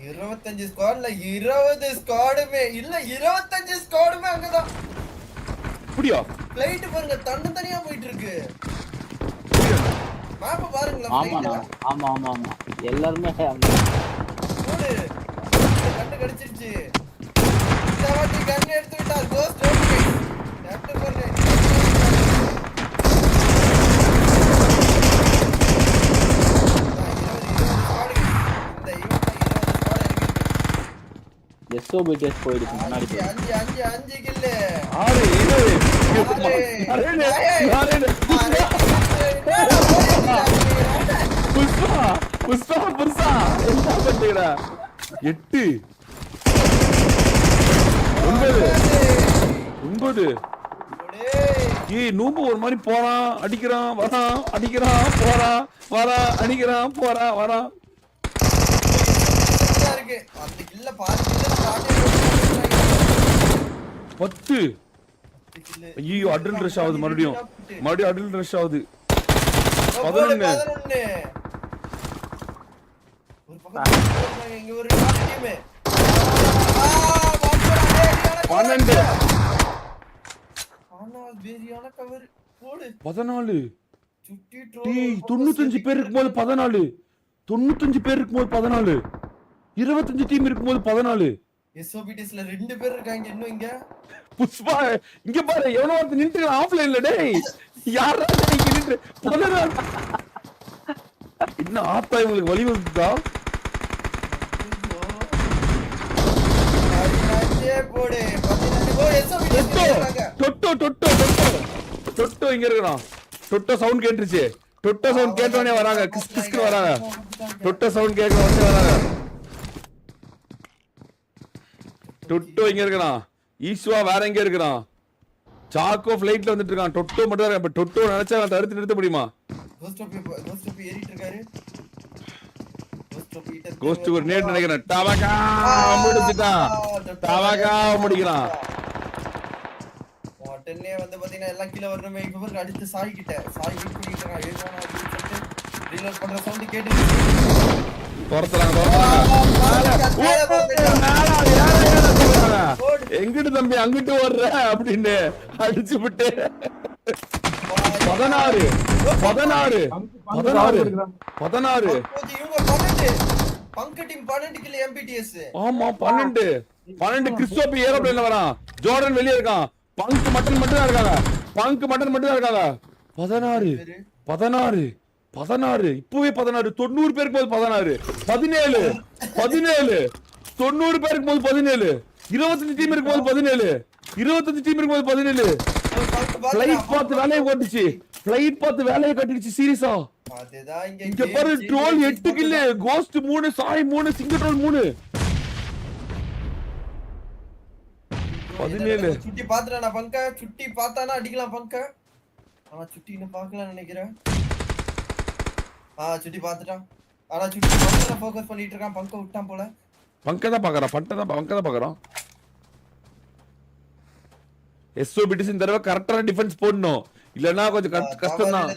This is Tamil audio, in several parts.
25 ஸ்குவாட்ல 20 ஸ்குவாடுமே இல்ல 25 ஸ்குவாடுமே அங்கதான். அப்படியா? ஃளைட் பாருங்க தனியா போயிட்டு இருக்கு. மேப் பாருங்களா ஃளைட். ஆமா ஆமா ஆமா எல்லாரும் ஓடு. கண்ணு கடிச்சிருச்சு. இந்த வாட்டி கன் எடுத்து விட்டார் கோஸ்ட் ஓகே. கேப்டன் பண்ணு. எஸ்ஓபிடிஎஸ் போயிடுச்சு முன்னாடி. 5 கில்லு. 6 புஷ்பா புதுசா என்ன பண்றீங்கடா? 8 9 ஏய் நூம்பு ஒரு மாதிரி போறான் அடிக்கிறான் வரான் அடிக்கிறான் போறான் வரான் அடிக்கிறான் போறான் வரான். இருக்கு அந்த கில்ல பாதி 10. ஐயோ அட்ரினல் ரஷ் ஆகுது மறுபடியும் அட்ரினல் ரஷ் ஆகுது. 11 இங்க ஒரு டீம் 12 ஆனா வேரியான கவர் போடு 14. சுட்டி டேய் 95 பேர் இருக்கும்போது 14 95 பேர் இருக்கும்போது 14 25 டீம் இருக்கும்போது 14. எஸ்ஓபிடிஸ்ல 2 பேர் இருக்காங்க இன்னும் இங்க. புஷ்பா இங்க பாரு எவனோ ஒருத்தன் நின்று ஆஃப்லைன்ல டேய் யாரா இங்க நின்று 14. இன்னும் ஆத்தா இவங்களுக்கு வழி வந்துதா? போடு 14 ஓ எஸ்ஓபிடிஸ் இருக்காங்க. டொட்டோ இங்க இருக்கறான். டொட்டோ சவுண்ட் கேட்டுருச்சு. டொட்டோ சவுண்ட் கேட்டவனே வராங்க. கிஸ் கிஸ்க்கு வராங்க. டொட்டோ சவுண்ட் கேட்க வந்து வராங்க. டொட்டோ இங்க இருக்கறான். ஈஸ்வா வேற எங்க இருக்கறான்? சாக்கோ ஃளைட்ல வந்துட்டு இருக்கான். டொட்டோ மட்டும் தான். இப்ப டொட்டோ நினைச்சா தடுத்து நிறுத்த முடியுமா? கோஸ்ட் ஏறிட்டு இருக்காரு. கோஸ்ட் ஒரு நேட் நினைக்கிறேன். டவகா முடிச்சிட்டான். டவகா முடிக்கிறான். உடனே வந்து பாத்தீங்கன்னா எல்லாம் கீழ வரணுமே. இப்ப பாருங்க அடுத்து சாய் கிட்ட சாய் ஹிட் பண்ணிட்டு இருக்கான். ஏறணும் அப்படின்னு சொல்லிட்டு ரீலோட் பண்ற சவுண்ட் கேட்டு துரத்துறாங்க. எங்கிட்டு தம்பி அங்கிட்டு ஓடுற அப்படின்னு அடிச்சு விட்டு 16 பங்கு டீம் 12 கில் எம்பிடிஎஸ். ஆமா 12 கிறிஸ்டோபி ஏரோப்ளேன்ல வரான். ஜோர்டன் வெளிய இருக்கான். பங்க் மட்டன் மட்டும் தான் இருக்காங்க. 16 இப்பவே 16 90 பேருக்கு போது 16 17 90 பேருக்கு போது 17 25 டீம் இருக்கு போது 17 டீம் இருக்கு போது 17. ஃளைட் பார்த்து வேலையை ஓட்டுச்சு. ஃளைட் பார்த்து வேலையை கட்டிடுச்சு சீரியஸா. அதுதான் இங்க பாரு ட்ரோல் 8 கில், கோஸ்ட் 3, சாய் 3, சிங்க ட்ரோல் 3. 17 சுட்டி பாத்துறானா பங்க? சுட்டி பார்த்தானா அடிக்கலாம் பங்க. சுட்டி இன்னும் பார்க்கல நினைக்கிறேன். சுட்டி பாத்துட்டான். ஆனா சுட்டி பங்க ஃபோக்கஸ் பண்ணிட்டு இருக்கான். பங்க விட்டான் போல. பங்க தான் பாக்குறான். எஸ்ஓபிடிஸ் இந்த தடவை கரெக்டான டிஃபென்ஸ் போடணும். இல்லனா கொஞ்சம் கஷ்டம் தான்.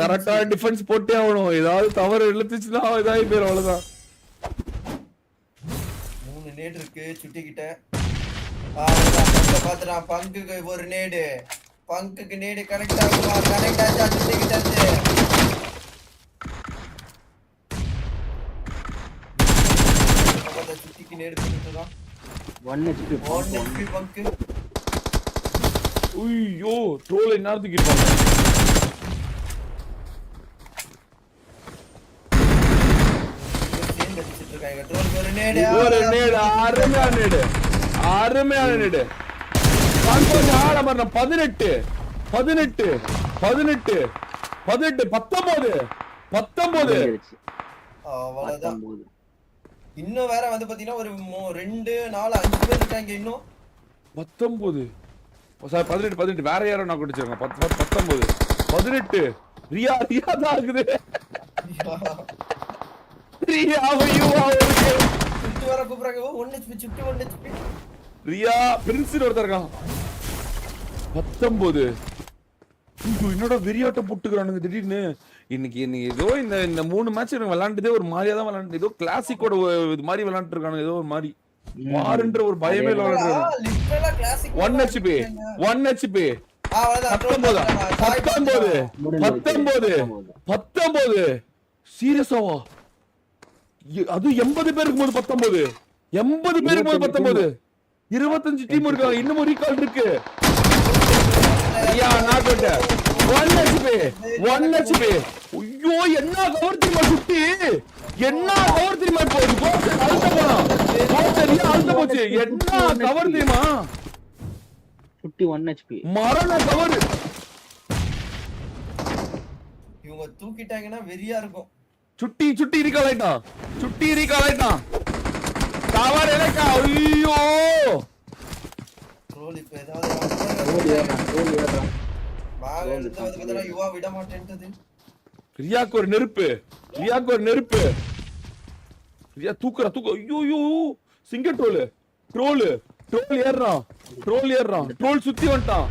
கரெக்டான டிஃபென்ஸ் போட்டே ஆகணும். ஏதாவது தவறு இழுத்துச்சுன்னா ஏதாவது பேர் அவ்வளவுதான். 3 நேட் இருக்கு சுட்டி கிட்ட. பாத்துறான் பங்குக்கு ஒரு நேடு. பங்குக்கு நேடு கனெக்ட் ஆகுமா? கனெக்ட் ஆச்சா? சுட்டி கிட்ட இருந்து சுட்டிக்கு நேடு பண்ணிட்டுதான் 1 HP பங்கு. ஐயோ ட்ரோல் என்ன தூக்கிட்டாங்க. ஒரு நேடு அருமையான நேடு. 18 அவ்வளவுதான். இன்னும் வேற வந்து பாத்தீங்கன்னா ஒரு 2 4 5 பேர் இருக்காங்க இன்னும். 19 சார் 18 வேற யாரோ நான் குடிச்சிருக்கேன். 19 18 ரியா தான் இருக்குது. வர கூப்பிடுறாங்க. 1 HP சுட்டி 1 HP ரியா பிரின்ஸ் ஒருத்தர் இருக்கான். 19 என்னடா வெறியாட்டம் போட்டுக்கறானுங்க திடீர்னு. இன்னைக்கு ஏதோ இந்த 3 மேட்ச் விளையாண்டதே ஒரு மாதிரியா தான் விளையாண்டு, ஏதோ கிளாசிக்கோட இது மாதிரி விளையாண்டு இருக்காங்க, ஏதோ ஒரு மாதிரி வாருன்ற ஒரு பயமே விளையாண்டு. லிட்டரலா கிளாசிக் 1 HP 19 சீரியஸாவா? அது 80 பேருக்கு போது 19, 80 பேருக்கு போது 19, 25 டீம் இருக்காங்க. இன்னும் ரீகால் இருக்கு. ஐயா நான் கேட்டேன் 1 HP. ஐயோ என்ன கவர் தெரியுமா சுட்டி, என்ன கவர் தெரியுமா? இப்போ அழுத்த போனா அழுத்த போச்சு. என்ன கவர் தெரியுமா சுட்டி? 1 HP மரண கவர். இவங்க தூக்கிட்டாங்கன்னா வெறியா இருக்கும். சுட்டி ரீகால் ஆயிட்டான். கவர் எனக்கா? ஐயோ ரோல் இப்ப ஏதாவது வாங்க எடுத்து வந்து பார்த்தா யுவா விட மாட்டேன்றது. ரியாக்கு ஒரு நெருப்பு. ரியா தூக்குற. ஐயோ சிங்க ட்ரோல் ஏறான். ட்ரோல் சுத்தி வந்துட்டான்.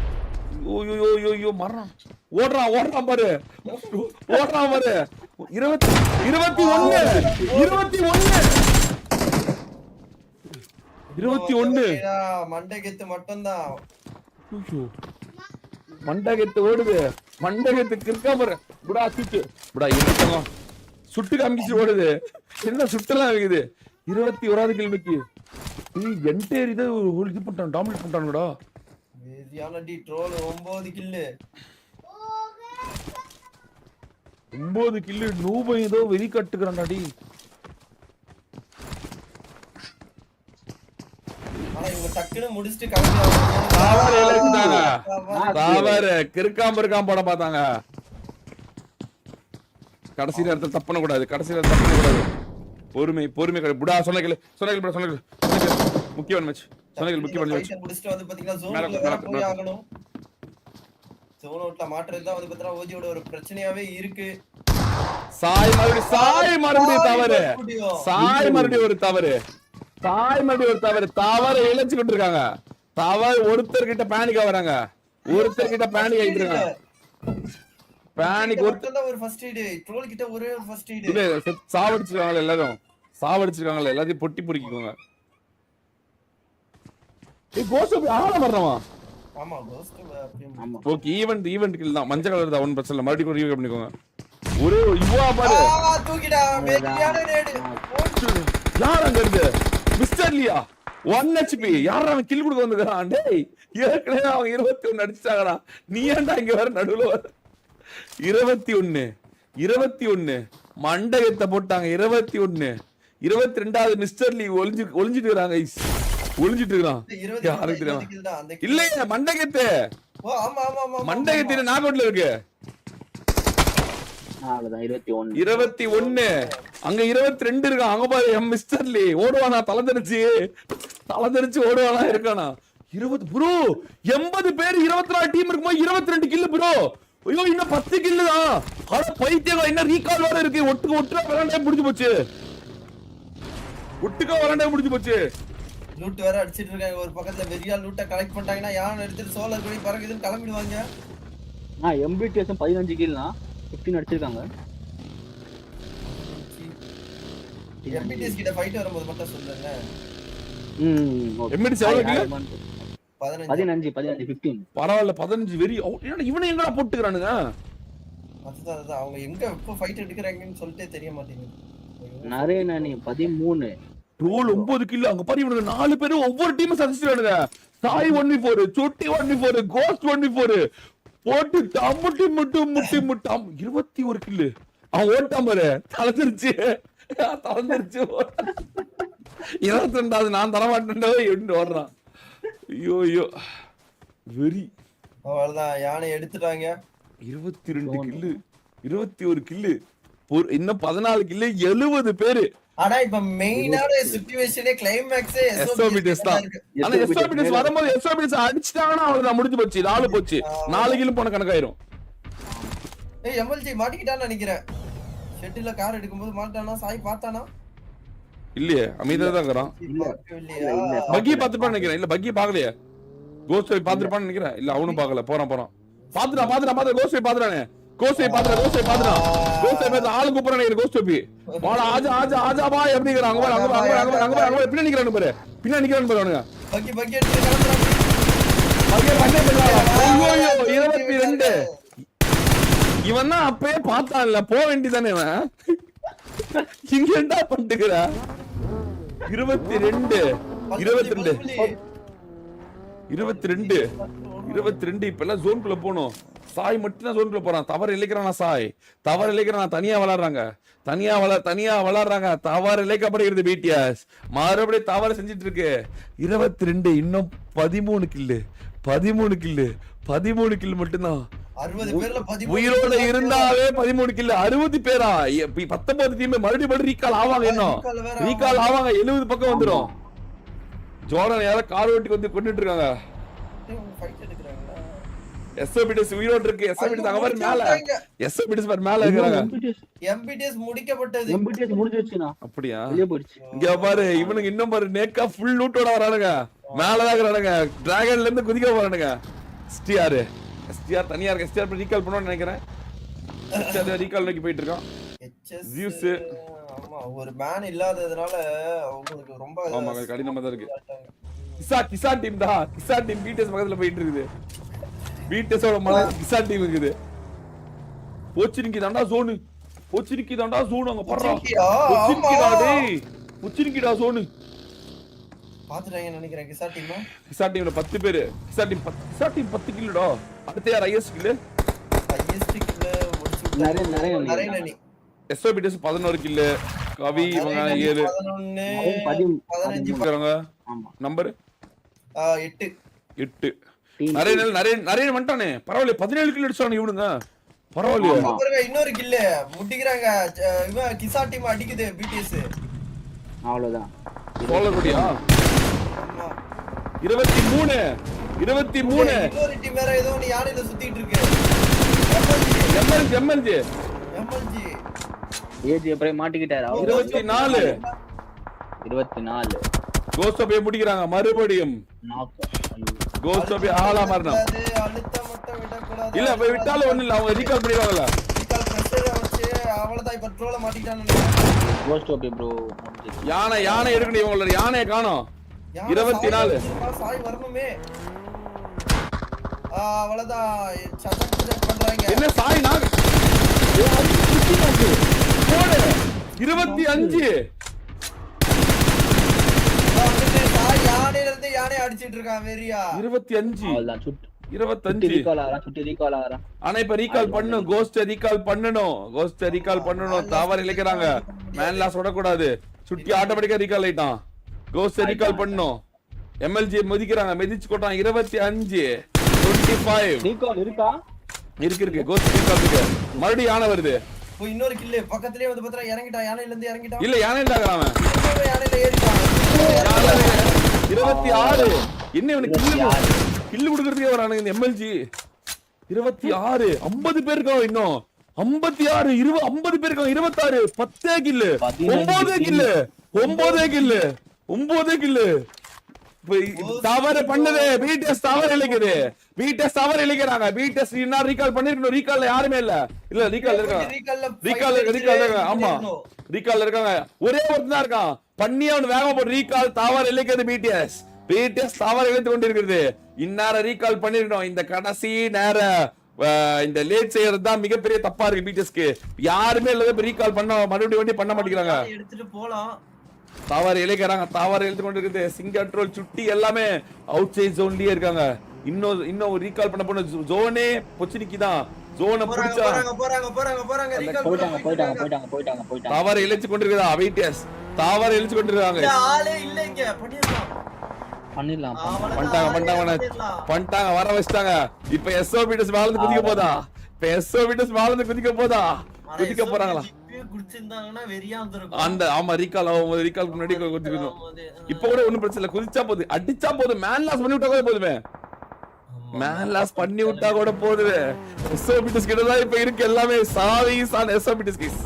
ஐயோ மரணம். ஓடுறான் பாரு. 21 மண்டைகெத்து மட்டும்தான். மண்டகத்து ஓடுது. மண்டகத்துக்கு இருக்கா பாரு. புடா தூக்கு புடா. இருக்கலாம் சுட்டு காமிச்சு ஓடுது. என்ன சுட்டெல்லாம் இருக்குது. 21வது கிலோமீட்டருக்கு என்டையர் இதை ஒரு இது பண்ணிட்டான், டாமினேட் பண்ணிட்டானுடா. வெறியான டி ட்ரோல் 9 கில்லு. 9 கில்லு. நூபை ஏதோ வெறி கட்டுக்கிறான்டா டி. ஆனா இவங்க டக்குன்னு முடிச்சிட்டு கிறுக்காம படம் பார்த்தாங்க. கடைசி நேரத்தில் தப்பு பண்ண கூடாது. பொறுமை புடா. சொன்ன முக்கியமான மேட்ச். முடிச்சிட்டு வந்து பாத்தீங்கன்னா ஜோனுக்குள்ள போய் ஆகணும். ஜோன் அவுட்ல மாட்றது தான் வந்து பாத்தீங்கன்னா ஓஜியோட ஒரு பிரச்சனையாவே இருக்கு. சாய் மறுபடியும் ஒரு தவறு இழைச்சு கொண்டு இருக்காங்க. ஒருத்தர்கிட்ட பேனிக் ஆவறாங்க. ஆயிட்டு இருக்காங்க. பேனிக் ஒரு ஃபர்ஸ்ட் எய்ட். ட்ரோல் கிட்ட ஒரே ஒரு ஃபர்ஸ்ட் எய்ட். இல்ல சாவடிச்சிருக்காங்க. எல்லாத்தையும் பொட்டி பொறுக்கிக்கோங்க. கோஸ்ட் ஆள வரணுமா? ஆமா கோஸ்ட் அப்படியே. ஓகே ஈவென்ட் கில் தான். மஞ்சள் கலர் தான். ஒன் பிரச்சனை. மறுபடியும் ரிவ்யூ பண்ணிக்கோங்க. ஒரே யுவா பாரு. தூக்கிடா. வெறியான நேடு. யார் அங்க இருக்கு? மிஸ்டர் லியா 1 HP. யாரா அவன் கில் கொடுக்க வந்திருக்கான்? டேய் ஏற்கனவே அவங்க 21 அடிச்சாங்கடா. நீ ஏன்டா இங்க வர நடுவுல வர? 21 மண்டகத்தை போட்டாங்க. 21 22வது மிஸ்டர் லீ ஒளிஞ்சிட்டு இருக்காங்க. யாருக்கு தெரியும்? இல்ல மண்டகத்தை. ஓ ஆமா மண்டகத்தின நாகோட்ல இருக்கு. அவ்வளவுதான் 21 அங்க 22 இருக்கான். அங்க பாரு மிஸ்டர் லீ ஓடுவானா? தலை தெரிச்சு ஓடுவானா இருக்கானா? 20 ப்ரோ 80 பேர் 24 டீம் இருக்கும்போது 22 கில் ப்ரோ. ஐயோ இன்னும் 10 கில் தான். அட பைத்தியம். என்ன ரீகால் வேற இருக்கு. ஒட்டுக்கா விளையாண்டே முடிஞ்சு போச்சு. லூட் வேற அடிச்சிட்டு இருக்காங்க. ஒரு பக்கத்துல வெறியா லூட்ட கலெக்ட் பண்ணிட்டாங்கன்னா யானை எடுத்துட்டு சோலர் போய் பறக்குதுன்னு கிளம்பிடுவாங்க. MBTS 15 கில்னா 15 அடிச்சிருக்காங்க. MBTS கிட்ட ஃபைட் வரும்போது மட்டும் சொல்லுங்க. MBTS எவ்வளவு கில்? 15 15. பரவாயில்ல 15 வெரி. இவனை எங்கடா போட்டுக்கறானுங்க? அதுதான் அவங்க எங்க எப்ப ஃபைட் எடுக்கறாங்கன்னு சொல்லிட்டே தெரிய மாட்டேங்குது. நரேனானி 13. Troll 9 kill. அங்க பாரு இவனுக்கு 4 பேர் ஒவ்வொரு டீம் சதிச்சிட்டானுங்க. சாய் 1v4, சுட்டி 1v4, கோஸ்ட் 1v4 போட்டு முட்டி 21 கில். அவன் ஓட்டான் பாரு. தலந்துருச்சு. 22வது நான் தர மாட்டேன்டா என்று ஓடுறான். ஐயோ வெரி. அவ்வளவுதான் யானை எடுத்துட்டாங்க. 22 கில்லு 21 கில்லு. இன்னும் 14 கில்லு 70 பேரு. ஆனா இப்ப மெயினான சிச்சுவேஷனே கிளைமாக்ஸே எஸ்ஓபிடிஎஸ் தான். ஆனா எஸ்ஓபிடிஎஸ் வரும்போது எஸ்ஓபிடிஎஸ் அடிச்சிட்டாங்கன்னா அவ்வளவுதான் முடிஞ்சு போச்சு. 4 போச்சு. 4 கிலோ போன கணக்காயிரும். ஏய் எம்எல்ஜி மாட்டிக்கிட்டான்னு நினைக்கிறேன். ஷெட்டில கார் எடுக்கும்போது மாட்டானா? சாய் பார்த்தானா? இல்லையே அமைதியா தான் இருக்கறான். பக்கி பாத்துப்பான்னு நினைக்கிறேன். இல்ல பக்கி பார்க்கலையே. கோஸ்ட் போய் பாத்துப்பான்னு நினைக்கிறேன். இல்ல அவனும் பார்க்கல. போறான். பாத்துடா கோஸ்ட் போய் பாத்துறானே. கோஸ்டை பாத்துறா ஆளு கூப்பிடுறானே கோஸ்டோபி வாடா ஆஜா பா எப்படி இருக்காங்க அங்க பின்னாடி நிக்கிறானு பாரு அவனுங்க பக்கி எடுத்து கிளம்புறாங்க. ஐயோ 22 இவன் தான் அப்பயே பார்த்தான்ல போக வேண்டியதானே இவன் இங்க என்ன பண்ணிட்டுக்கிறா 22 இப்ப எல்லாம் ஜோன்குள்ள போகணும். சாய் மட்டும் தான் ஜோன்குள்ள போறான். தவறு இழைக்கிறானா சாய் தவறு இழைக்கிறானா தனியா விளையாடுறாங்க தவறு இழைக்கப்படுகிறது பிடிஎஸ் மறுபடியும் தவறு செஞ்சிட்டு இருக்கு 22 இன்னும் 13 கில்லு மட்டும்தான் 60 பேர்ல 13 உயிரோட இருந்தாவே 13 கில்லு 60 பேரா 19 டீம் மறுபடியும் ரீகால் ஆவாங்க இன்னும் ரீகால் ஆவாங்க 70 பக்கம் வந்துரும். ஜோர்டன் யாரோ கார் ஓட்டி வந்து கொண்டுட்டு இருக்காங்க. ஃபைட் எடுக்கறாங்களா? எஸ்ஓபிடிஎஸ் உயிரோட இருக்கு. எஸ்ஓபிடிஎஸ் அங்க பாரு மேல எஸ்ஓபிடிஎஸ் பாரு மேல இருக்காங்க. எம்பிடிஎஸ் முடிக்கப்பட்டது. எம்பிடிஎஸ் முடிஞ்சிருச்சுனா அப்படியே வெளிய போயிடுச்சு. இங்க பாரு இவனுக்கு இன்னும் பாரு நேக்கா ஃபுல் லூட்டோட வரானுங்க. மேல தான் இருக்கானுங்க. டிராகன்ல இருந்து குதிக்க போறானுங்க. எஸ்டிஆர் தனியா இருக்கு. எஸ்டிஆர் போய் ரீகால் பண்ணுவான்னு நினைக்கிறேன். எஸ்டிஆர் ரீகால் நோக்கி போயிட்டு இருக்கான். வியூஸ் ஆமா ஒரு மேன் இல்லாததனால உங்களுக்கு ரொம்ப ஆமா கடினமா தான் இருக்கு. கிசா டீம் தான். கிசா டீம் பிடிஎஸ் பக்கத்துல போயிட்டு இருக்குது. பிடிஎஸோட மலை கிசா டீம் இருக்குது. போச்சினிக்கி தாண்டா ஜோன் அங்க பறறா. போச்சினிக்கிடா ஜோன் பாத்துறாங்க நினைக்கிறேன். கிசா டீம்ல 10 பேர். கிசா டீம் 10 கில்லடா. அடுத்து யார் ஹையஸ்ட் கில் முடிச்சு நிறைய எஸ்ஓபிடிஎஸ் 11 கில் கவி இவங்க 7 15 நம்பர் 8 நிறைய வந்துட்டானே பரவாயில்ல 17 கில் அடிச்சானே இவனுங்க பரவாயில்லையா. இன்னொரு கில் முட்டிக்கிறாங்க. இவன் கிசா டீம் அடிக்குது பிடிஎஸ் அவ்வளவுதான். சோலர் குடியா 23 இன்னொரு டீம் வேற ஏதோ ஒன்னு யானையில சுத்திட்டு இருக்கு. எம்எல்ஜி ஏஜ் எப்பறே மாட்டிக்கிட்டாரு. 24 கோஸ்ட் போய் முடிக்கறாங்க மறுபடியும். கோஸ்ட் போய் ஆளா மாறணும். அழுத்த மட்டும் விட கூடாது. இல்ல போய் விட்டாலும் ஒண்ணு இல்ல அவங்க ரீகால் பண்ணிடுவாங்கல. ரீகால் பிரஷர் வச்சு அவளதான் இப்ப ட்ரோல மாட்டிட்டானே. கோஸ்ட் ஓபி ப்ரோ யானை எடுக்கணும் இவங்களோட யானையை காணோம். 24 சாய் வரணுமே. அவளதான் சட்டக் பண்றாங்க. என்ன சாய் நாக 25 சாய் யானையில இருந்து யானை அடிச்சிட்டு இருக்கான் வெறியா. 25 அவ்வளவுதான். 25 ரீகால் ஆறான். ஆனா இப்ப ரீகால் பண்ணனும். கோஸ்ட் ரீகால் பண்ணனும். தவறு இழைக்கறாங்க. மேன் லாஸ் விடக்கூடாது. சுட்டி ஆட்டோமேட்டிக்கா ரீகால் ஆயிட்டான். கோஸ்ட் ரீகால் பண்ணனும். எம்எல்ஜி மதிக்கறாங்க. மெதிச்சு கொட்டான். 25 25 ரீகால் இருக்கா? இருக்கு கோஸ்ட் ரீகால் இருக்கு. மறுபடியும் யானை வருது. இன்னொரு கில் பக்கத்துலயே வந்து பத்திரா இறங்கிட்டான். யானையில இருந்து இறங்கிட்டான். இல்ல யானையில அவன் யானையில ஏறிட்டான். 26 என்ன இவனுக்கு கில்லு குடுக்குறதுக்கே வரானுங்க இந்த எம்எல்ஜி. 26 50 பேர் இருக்காங்க இன்னும். 56 50 பேர் இருக்காங்க. 26 10 கில்லு 9 கில்லு தவறு பண்ணுது. பிடிஎஸ் தவறு இழைக்குது. தவறு இழைக்கிறாங்க. பிடிஎஸ் இன்னும் ரீகால் பண்ணிருக்கணும். ரீகால்ல யாருமே இல்ல ரீகால் இருக்காங்க. ஆமா ரீகால் இருக்காங்க. ஒரே ஒருத்தன் தான் இருக்கான். பண்ணி அவன் வேகமா போட்டு ரீகால் தவறு இழைக்கிறது. பிடிஎஸ் தவறு இழைத்து கொண்டிருக்கிறது. இந்நேரம் ரீகால் பண்ணிருக்கணும். இந்த கடைசி நேரம் இந்த லேட் செய்யறது தான் மிகப்பெரிய தப்பா இருக்கு பிடிஎஸ்க்கு. யாருமே இல்ல ரீகால் பண்ண மறுபடியும் பண்ண மாட்டேங்கிறாங்க. எடுத்துட்டு போலாம். தவறு இழைக்கிறாங்க. தவறு எழுத்து கொண்டிருக்குது. சிங்கட்ரோல் சுட்டி எல்லாமே அவுட் சைட் ஜோன்லயே இருக்காங்க. இன்னும் ரீகால் பண்ண போன ஜோனே பொச்சினிக்கி தான். ஜோனை பிடிச்சா போறாங்க ரீகால் போயிட்டாங்க. தவறு இழைச்சு கொண்டிருக்குதா வெயிட்டஸ். தவறு இழைச்சு கொண்டிருக்காங்க. ஆளே இல்ல இங்க பண்ணிட்டாங்க வர வச்சிட்டாங்க. இப்ப எஸ்ஓபிடிஎஸ் மேல குதிக்க போதா? குதிக்க போறாங்களா? குடிச்சிருந்தாங்கன்னா வெறியா வந்திருக்கும். அந்த ஆமா ரீகால் முன்னாடி குதிக்கணும். இப்ப கூட ஒண்ணும் பிரச்சனை இல்ல. குதிச்சா போகுது அடிச்சா போதும். மேன் லாஸ் பண்ணி விட்டா கூட போதுமே. மேன் லாஸ் பண்ணி விட்டா கூட போதுவே. எஸ்ஓபிடிஎஸ் கிட்ட தான் இப்ப இருக்கு எல்லாமே. சாவிஸ் ஆன் எஸ்ஓபிடிஎஸ்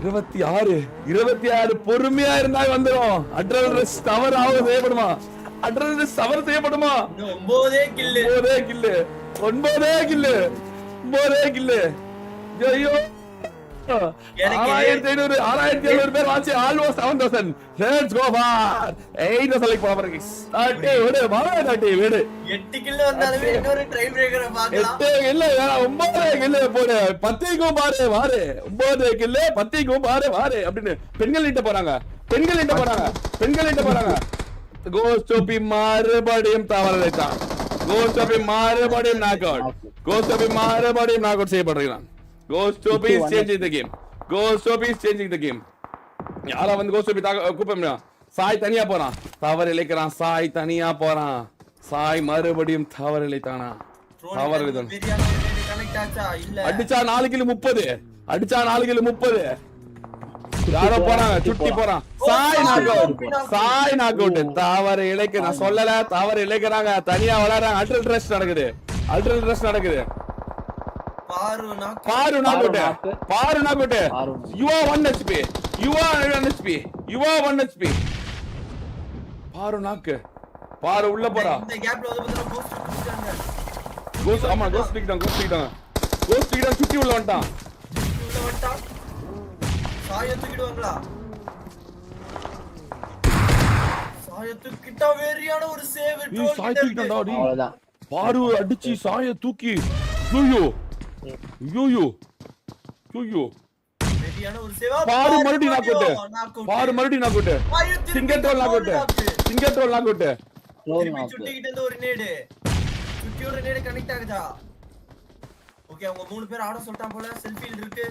26 பொறுமையா இருந்தா வந்துரும். அட்ரனலின் தவறு செய்யப்படுமா? 9 கில்லு 9 கில்லு 9 கில்லு ஐயோ 6500 6700 பேர் வாட்சி almost 7000 let's go for 8 select பண்ண போறீங்க ஸ்டார்ட் விடு மாவே விடு 8 கில் வந்தாலுமே இன்னொரு ட்ரை பிரேக்கரை பார்க்கலாம் 8 இல்ல 9 கில் போடு 10 க்கும் பாரு 9 கில் 10 க்கும் பாரு அப்படினு பெண்கள் கிட்ட போறாங்க கோஸ்டோபி மறுபடியும் தவறலைத்தான் கோஸ்டோபி மறுபடியும் நாக் அவுட் செய்யப்படுகிறான் கோஸ்டோபி is changing the game யாரா வந்து கோஸ்டோபி கூப்பிடுறா சாய் தனியா போறான் தவறு இழைக்கிறான் சாய் மறுபடியும் தவறு இழைத்தானா கனெக்ட் ஆச்சா இல்ல அடிச்சா 4 கிலோ 30 யாரோ போறாங்க சுட்டி போறான் சாய் நாக் அவுட் தவறு இழைக்க நான் சொல்லல தவறு இழைக்கிறாங்க தனியா விளையாடுறாங்க அல்ட்ரல் ட்ரெஸ் நடக்குது பாரு knock out you are 1 HP பாரு நாக்கு பாரு உள்ள போறா இந்த கேப்ல வந்து பார்த்தா கோஸ்ட் ஆமா கோஸ்ட் தூக்கிட்டாங்க சுட்டி உள்ள வந்துட்டான் சாய தூக்கிடுவாங்களா சாய தூக்கிட்டா வேறியான ஒரு சேவ் சாய் தூக்கிட்டான்டா டேய் அவ்வளவுதான் பாரு அடிச்சி சாய தூக்கி ஐயோ வேறியான ஒரு சேவ் பாரு மறுபடியும் நாக் அவுட் சிங்கர் ட்ரோல் நாக் அவுட் சுட்டிக்கிட்ட இருந்து ஒரு நேடு சுட்டியோட நேடு கனெக்ட் ஆகுதா ஓகே அவங்க 3 பேர் ஆட சொல்லிட்டான் போல செல்ஃபில இருக்கு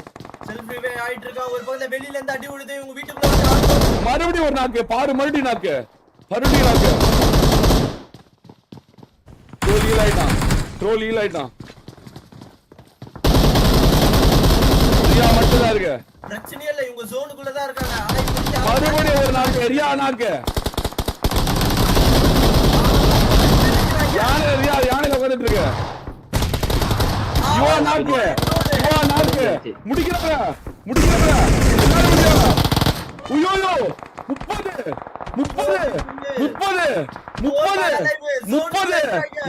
செல்ஃபிவே ஆயிட்டு இருக்கா ஒரு பக்கத்துல வெளியில இருந்து அடி விழுது உங்க வீட்டுக்குள்ள வந்து மறுபடியும் ஒரு நாக்கு பாரு மறுபடியும் நாக்கு ட்ரோல் ஹீல் ஆயிட்டான் ரியா மட்டும் தான் இருக்கு பிரச்சனையே இல்ல இவங்க ஜோனுக்குள்ள தான் இருக்காங்க ஆனா மறுபடியும் ஒரு நாக்கு ரியா நாக்கு யானையில உட்கார்ந்துட்டு இருக்கு யுவா நாக்கு முடிக்கிறாங்க உயோயோ 30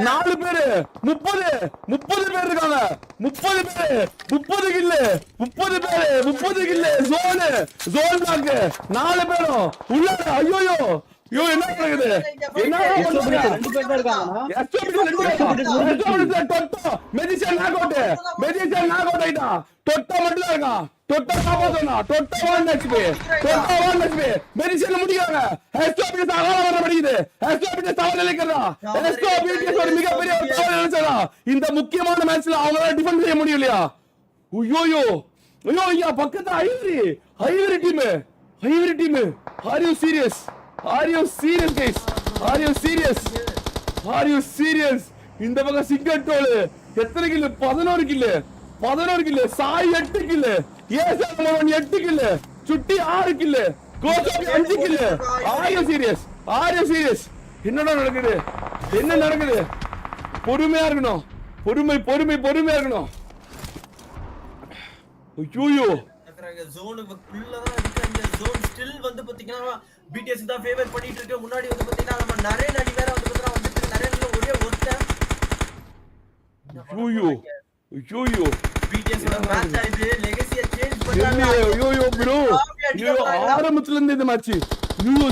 4 பேரு 30 பேர் இருக்காங்க 30 கில்லு ஜோன் நாக்கு 4 பேரும் உள்ள ஐயோயோ என்ன நடக்குது ரெண்டு பேர் தான் இருக்காங்கண்ணா மெஜிஷியன் நாக் அவுட் ஆயிட்டான் தொட்டா மட்டும் இருக்கான் தொட்டா காப்பாத்தனா தொட்டா 1 HP மெஜிஷியன் முடிக்கிறாங்க எஸ்டோபிடி சாகால வர படிக்குது எஸ்டோபிடி தவறு இழைக்கிறா எஸ்டோபிடி ஒரு மிகப்பெரிய தவறு இழைச்சா இந்த முக்கியமான மேட்ச்ல அவங்களால டிஃபெண்ட் செய்ய முடியலையா ஐயோ ஐயா பக்கத்துல Ivory team Are you serious guys? இந்த பக்கம் சிங்கர் ட்ரோல் எத்தனை கில்லு 11 கில்லு சாய் 8 கில்லு ஏசமன் 8 கில்லு சுட்டி 6 கில்லு கோசோபி 5 கில்லு Are you serious? என்ன நடக்குது பொறுமையா இருக்கணும் பொறுமை இருக்கணும் ஐயோ ஜோனுக்குள்ள தான் இருக்காங்க ஜோன் ஸ்டில் வந்து பாத்தீங்கன்னா BTS தான் ஃபேவர் பண்ணிட்டு இருக்கு முன்னாடி வந்து பாத்தீங்கன்னா நம்ம நிறைய நடி வேற வந்து பாத்தீங்கன்னா வந்துட்டு நிறைய ஒரே ஒருத்தன் ஐயோ BTS ஓட மேட்ச் ஆயிடுது லெகசியை சேஞ்ச் பண்ணாங்க ப்ரோ ஆரம்பத்துல இருந்து இந்த மேட்ச்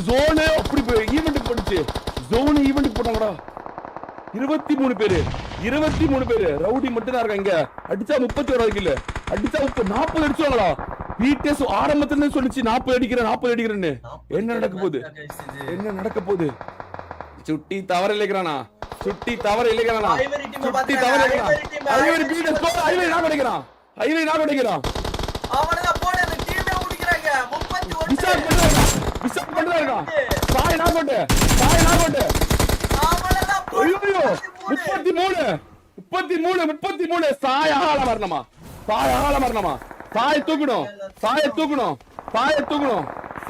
ஜோன் அப்படி ஈவென்ட் போடுச்சு ஜோன் ஈவென்ட் போட்டாங்கடா 23 பேரு ரவுடி மட்டும் தான் இருக்காங்க அடிச்சா 31 கில்லு அடிச்சா 40 அடிச்சாங்களா BTS ஆரம்பத்துல இருந்து சொல்லிச்சு 40 அடிக்கிறேன்னு என்ன நடக்க போகுது சுட்டி தவறு இழைக்கிறானா ஐவரி BTS கோல் ஐவரி நாக் அடிக்கிறான் அவனதான் போடு அந்த டீமே முடிக்கறாங்க 31 விசாட் பண்றாங்க சாய் நாக் அவுட் அவனதான் போடு ஐயோ 33 சாய் ஆள வரணுமா சாய் தூக்கணும்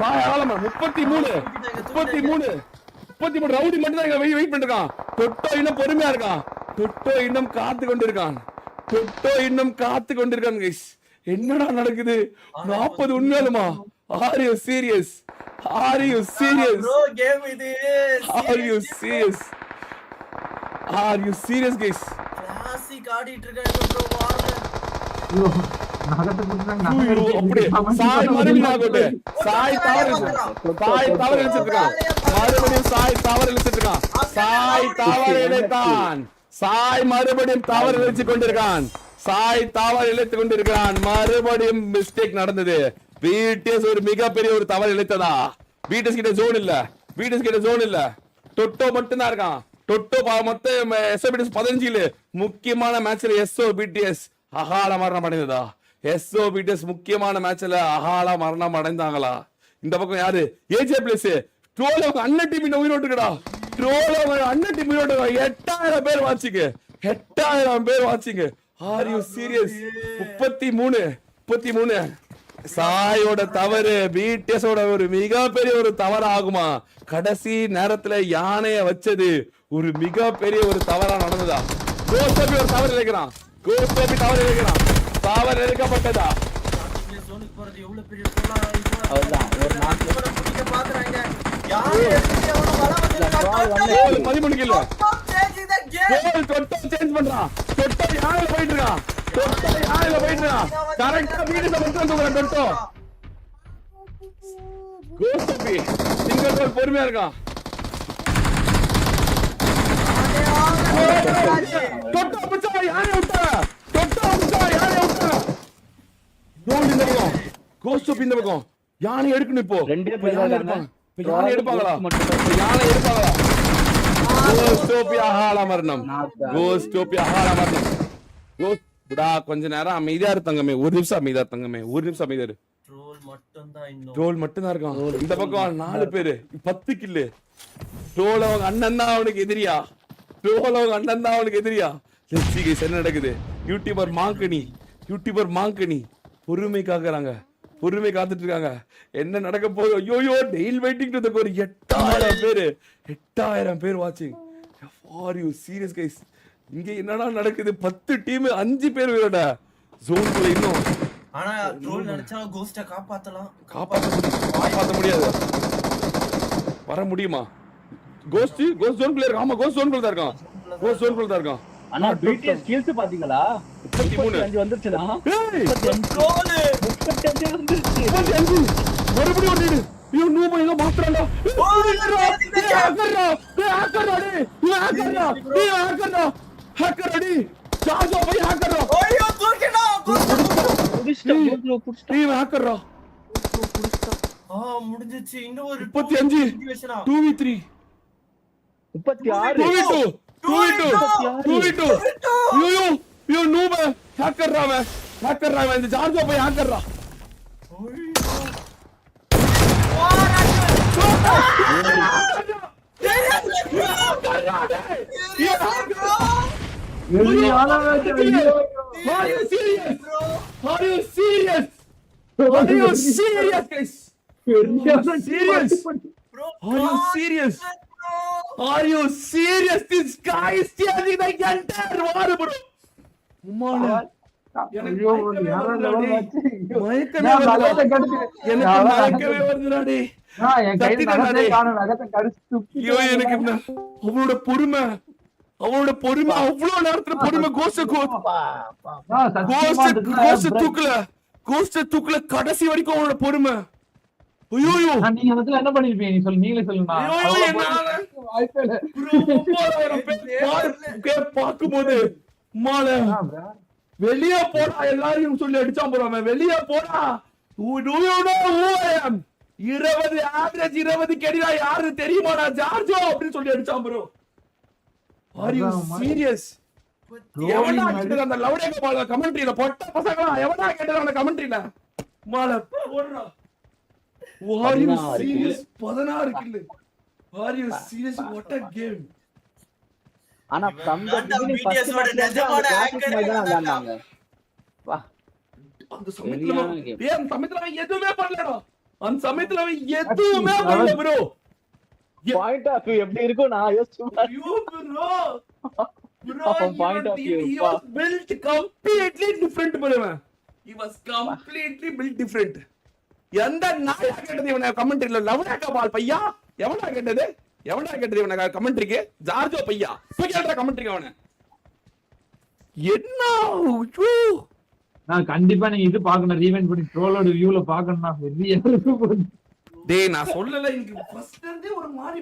சாய் ஆளமா 33 ரவுடி மட்டும் தான் வெயிட் பண்ணிருக்கான் தொட்டோ இன்னும் பொறுமையா இருக்கான் தொட்டோ இன்னும் காத்து கொண்டிருக்கான் கைஸ் என்னடா நடக்குது 40 உண்மையாலுமா Are you serious bro game இது Are you serious guys peak ஆடிட்டு இருக்காங்க ப்ரோ வார்ல. ஐயோ நகத்தை புடிச்சாங்க ஐயோ, அப்படியே சாய் மறுபடியும் ஆகோட்டு சாய் தவறு இழுச்சிருக்கான் மறுபடியும் சாய் தவறு இழுச்சிருக்கான் சாய் தவறு இழைத்தான் சாய் மறுபடியும் தவறு இழைச்சு கொண்டிருக்கான் சாய் தவறு இழைத்துக் கொண்டிருக்கிறான் மறுபடியும் மிஸ்டேக் நடந்தது பிடிஎஸ் ஒரு மிகப்பெரிய ஒரு தவறு இழைத்ததா பிடிஎஸ் கிட்ட ஜோன் இல்ல டொட்டோ மட்டும் தான் இருக்கான் டொட்டோ மொத்தம் எஸ்ஓபிடிஎஸ் 15 முக்கியமான மேட்ச்ல எஸ்ஓ பிடிஎஸ் அகால மரணம் அடைந்ததா எஸ்ஓ பிடிஎஸ் முக்கியமான மேட்ச்ல அகால மரணம் அடைந்தாங்களா இந்த பக்கம் யாரு ஏஜே பிளஸ் ட்ரோல் அவங்க அண்ணன் டீம் உயிரோட்டுக்கடா ட்ரோல் அவங்க அண்ணன் டீம் உயிரோட்டுக்கா 8000 பேர் வாட்சிங்க 8000 பேர் வாட்சிங்க ஆர் யூ சீரியஸ் 33 சாயோட தவறு பிடிஎஸோட ஒரு மிகப்பெரிய ஒரு தவறு ஆகுமா கடைசி நேரத்துல யானைய வச்சது ஒரு மிகப்பெரிய ஒரு தவறா நடந்ததா கோஸ்டபி ஒரு தவறு இழைக்கிறான் தவறு இழைக்கப்பட்டதா ஜோனுக்கு போறது எவ்வளவு பெரிய கோலா அவ்வளவுதான் ஒரு நாக்கு பிடிக்க பாக்குறாங்க யாரு எடுத்து எவனோ வல வந்து மதிமுடிக்கல சேஞ்ச் தி கேம் தொட்டோ சேஞ்ச் பண்றான் தொட்டோ யானையில போயிட்டு இருக்கான் கரெக்டா வீடுல மட்டும் தூக்குறான் தொட்டோ கோஸ்டபி சிங்கிள் ரோல் பொறுமையா இருக்கான் தொட்டோ பிச்சா யானை விட்டா ரோல் இந்த பக்கம் கோஸ்டபி இந்த பக்கம் யானை எடுக்கணும் இப்போ ரெண்டே பேர் தான் இருக்காங்க யானை எடுப்பாங்களா கோஸ்டபி அகால மரணம் புடா கொஞ்ச நேரம் அமைதியா இருந்தங்கமே ஒரு நிமிஷம் அமைதியா இரு ட்ரோல் மட்டும் தான் இருக்கான் இந்த பக்கம் 4 பேரு 10 கில்லு ட்ரோல் அவங்க அண்ணன் தான் அவனுக்கு எதிரியா என்ன நடக்குது யூடியூபர் மாங்கனி பொறுமை காத்துட்டு இருக்காங்க என்ன நடக்க போகுது ஐயோ டெய்ல் வெயிட்டிங் டு ஒரு 8000 பேர் வாட்சிங் ஆர் யூ சீரியஸ் கைஸ் இங்க என்னடா நடக்குது 10 டீம் 5 பேர் விளையாட ஜோன்ல இன்னும் ஆனா ட்ரோல் நினைச்சா கோஸ்ட காப்பாத்த முடியாது வர முடியுமா கோஸ்ட் ஜோன்குள்ள இருக்கான் ஆமா கோஸ்ட் ஜோன்குள்ள தான் இருக்கான் அண்ணா பிடிஎஸ் ஸ்கில்ஸ் பாத்தீங்களா 35 வந்துருச்சுடா ஏய் ட்ரோல் 35 வந்துருச்சு 35 மறுபடியும் ஓடிடு ஐயோ நூபா இங்க மாத்துறான்டா ஹேக்கர் அடி சாஜோ போய் ஹேக்கர் ஐயோ தூக்கிடா ஹேக்கர் முடிஞ்சிச்சு இன்னும் ஒரு 35 2v3 36 2v2 ஐயோ நூபா ஹேக்கர் ராவ இந்த சாஜோ போய் ஹேக்கர் ரா Are you serious? This guy is changing the entire war, bro. அவனோட பொறுமை அவ்வளவு நேரத்துல பொறுமை கோஸ்ட தூக்கல கடைசி வரைக்கும் அவனோட பொறுமை ஐயோ நீங்க அதுல என்ன பண்ணிருப்பீங்க நீ சொல்லு நீங்களே சொல்லுங்க பாக்கும்போது வெளியே போடா எல்லாரையும் சொல்லி அடிச்சான் போறாம வெளியே போடா 20 ஆவரேஜ் 20 கெடிடா யாரு தெரியுமாடா ஜார்ஜோ அப்படின்னு சொல்லி அடிச்சான் ப்ரோ ஆர் யூ சீரியஸ் எவனா கேட்டது அந்த லவுடேக பால் கமெண்ட்ரியில பொட்ட பசங்களா எவனா கேட்டது அந்த கமெண்ட்ரியில மால போடுறா are you serious 16 kill are you serious what a game ஆனா அந்த பிடிஎஸ் ஓட நிஜமான ஹேக்கர் விளையாடுறாங்க வா அந்த சமயத்துல எதுவுமே பண்ணலடா அந்த சமயத்துல எதுவுமே பண்ணல ப்ரோ பாயிண்ட் ஆஃப் வியூ எப்படி இருக்கும் நான் யோசிச்சு you bro point of view he was built completely different bro he was completely built different எந்த நாயா கேட்டது இவனை கமெண்ட்ரியில லவ்னாக்கா பால் பையா எவனா கேட்டது இவனை கமெண்ட்ரிக்கு ஜார்ஜோ பையா போய் கேட்டா கமெண்ட்ரிக்கு அவனை என்ன ஐயோ. நான் கண்டிப்பா நீங்க இது பாக்கணும், ரீவைண்ட் பண்ணி ட்ரோலோட வியூல பாக்கணும். டேய் நான் சொல்லல இங்க ஃபர்ஸ்ட் இருந்தே ஒரு மாதிரி